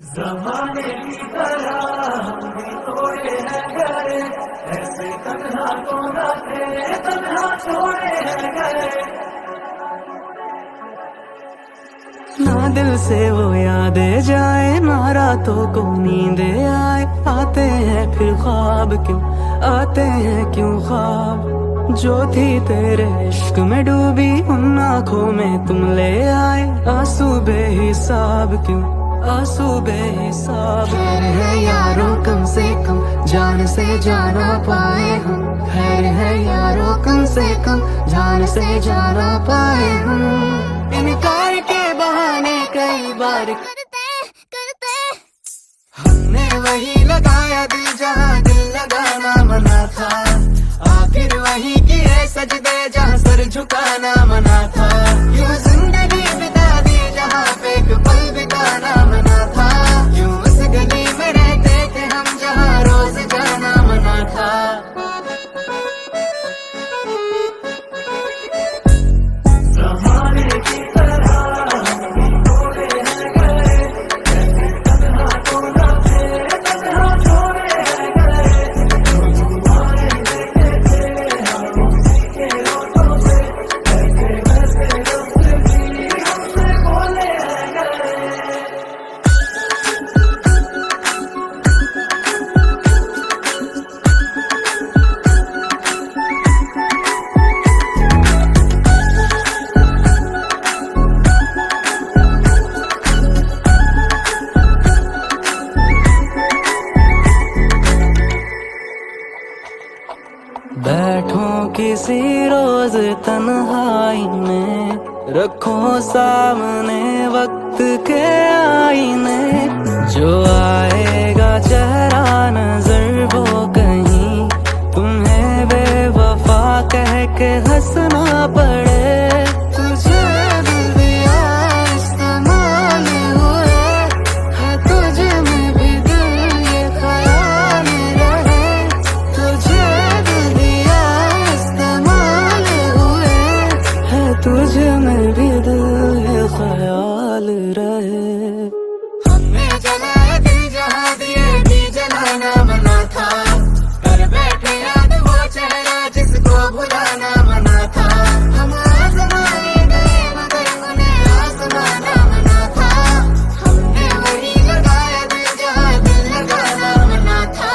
जमाने की तरह हम भी तोड़े हैं घर, ऐसे तन्हा तो न थे, तन्हा छोड़े हैं घर। ना दिल से वो यादें जाए, ना रातों को नींदे आए। आते हैं फिर ख्वाब क्यों, आते हैं क्यों ख्वाब। जो थी तेरे इश्क में डूबी, उन आँखों में तुम ले आए। आंसू बेहिसाब क्यों, आंसू बेहिसाब। खैर है यारों कम से कम जान से जाना पाए हम। खैर है यारों कम से कम जान से जाना पाए हम। इनकार के बहाने कई बार करते हमने वही लगाया दिल जहाँ दिल लगाना मना था। आखिर वही किए सजदे जहाँ सर झुकाना मना था। यूं जिंदगी बिता दी जहाँ पे एक पल बिताना मना था। यूं उस गली में रहते थे हम जहाँ रोज जाना मना था। जमाने की तरह हम भी तोड़े हैं घर, ऐसे तन्हा तो न थे, तन्हा छोड़े हैं घर। तुम्हारे देखे थे हम उसी के होठों से, ऐसे वैसे लफ्ज़ भी हमसे बोले हैं घर। बैठो किसी रोज तन्हाई में, रखो सामने वक्त के आईने। जो आएगा चेहरा नजर वो कहीं तुम्हें बेवफा कह के हंसना पड़े। तुझे दिल दिया इस्तेमाल हुए, है तुझ में भी दिल ये ख्याल रहे। तुझे दिल दिया इस्तेमाल हुए, है तुझ में भी दिल ये ख्याल रहे। हमने जलाया दिल जहाँ दिए भी जलाना मना था। कर बैठे याद वो चेहरा जिसको भुलाना मना था। हम आजमाए गए मगर उन्हें आजमाना मना था। हमने वही लगाया दिल जहाँ दिल लगाना मना था।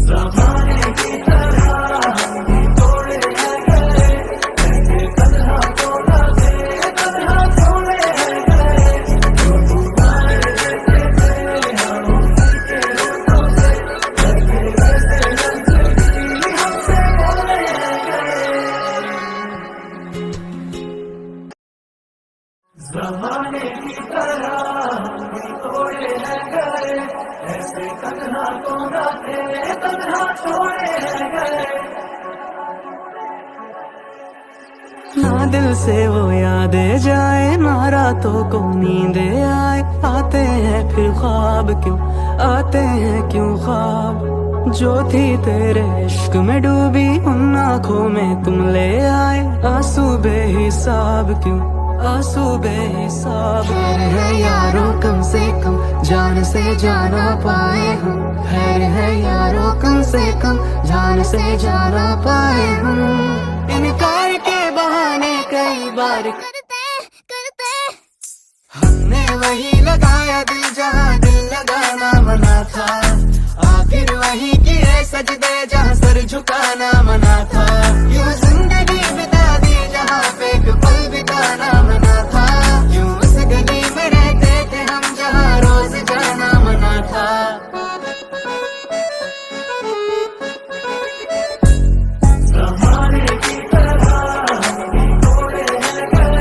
जमाने की तरह हम भी तोड़े हैं घर, ऐसे तन्हा तो न थे, तन्हा छोड़े हैं घर। तुम्हारे देखे थे हम उसी के होठों से, ऐसे वैसे लफ्ज़ भी हमसे बोले हैं घर। जमाने की तरह हम भी तोड़े हैं घर, ऐसे तन्हा तो न थे, तन्हा छोड़े हैं घर। ना दिल से वो यादें जाए, ना रातों को नींदे आए। आते हैं फिर ख्वाब क्यों, आते हैं क्यों ख्वाब। जो थी तेरे इश्क में डूबी, उन आँखों में तुम ले आए। आंसू बेहिसाब क्यों, आंसू बेहिसाब। खैर है यारों कम से कम जान से जाना पाए हम। खैर है यारों कम से कम जान से जाना पाए हम। इनकार के बहाने कई बार करते हमने वही लगाया दिल जहाँ दिल लगाना मना था। आखिर वही किए सजदे जहाँ सर झुकाना मना था। यूं जिंदगी बिता दी जहाँ पे एक पल बिताना मना था। यूं उस गली में रहते थे हम जहाँ रोज जाना मना था। जमाने की तरह हम भी तोड़े हैं घर,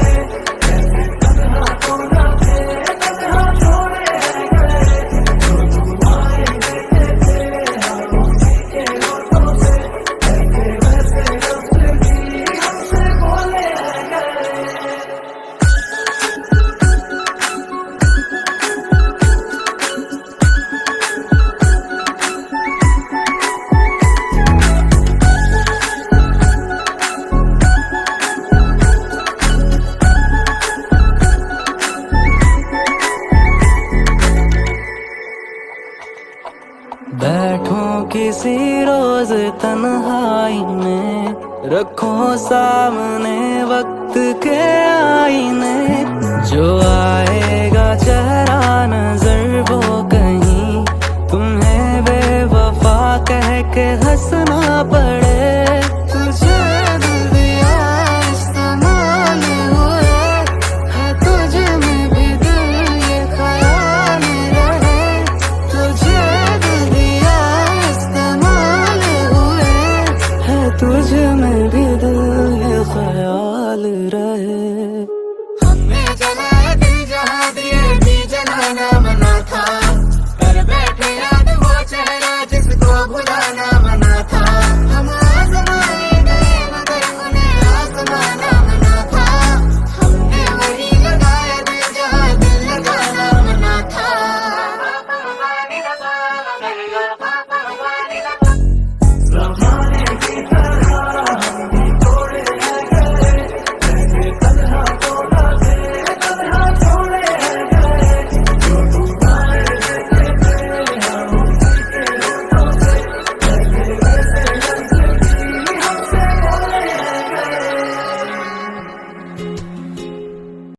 ऐसे तन्हा तो न थे, तन्हा छोड़े हैं घर। तुम्हारे देखे थे हम उसी के होठों से, ऐसे वैसे किसी रोज तन्हाई में, रखो सामने वक्त के आईने। जो आएगा चेहरा नजर वो कहीं तुम्हें बेवफा कह के हंसना पड़े। तुझे दिल दिया इस्तेमाल हुए, है तुझ में भी दिल ये ख्याल रहे। तुझे दिल दिया इस्तेमाल हुए, है तुझ में भी दिल ये ख्याल रहे।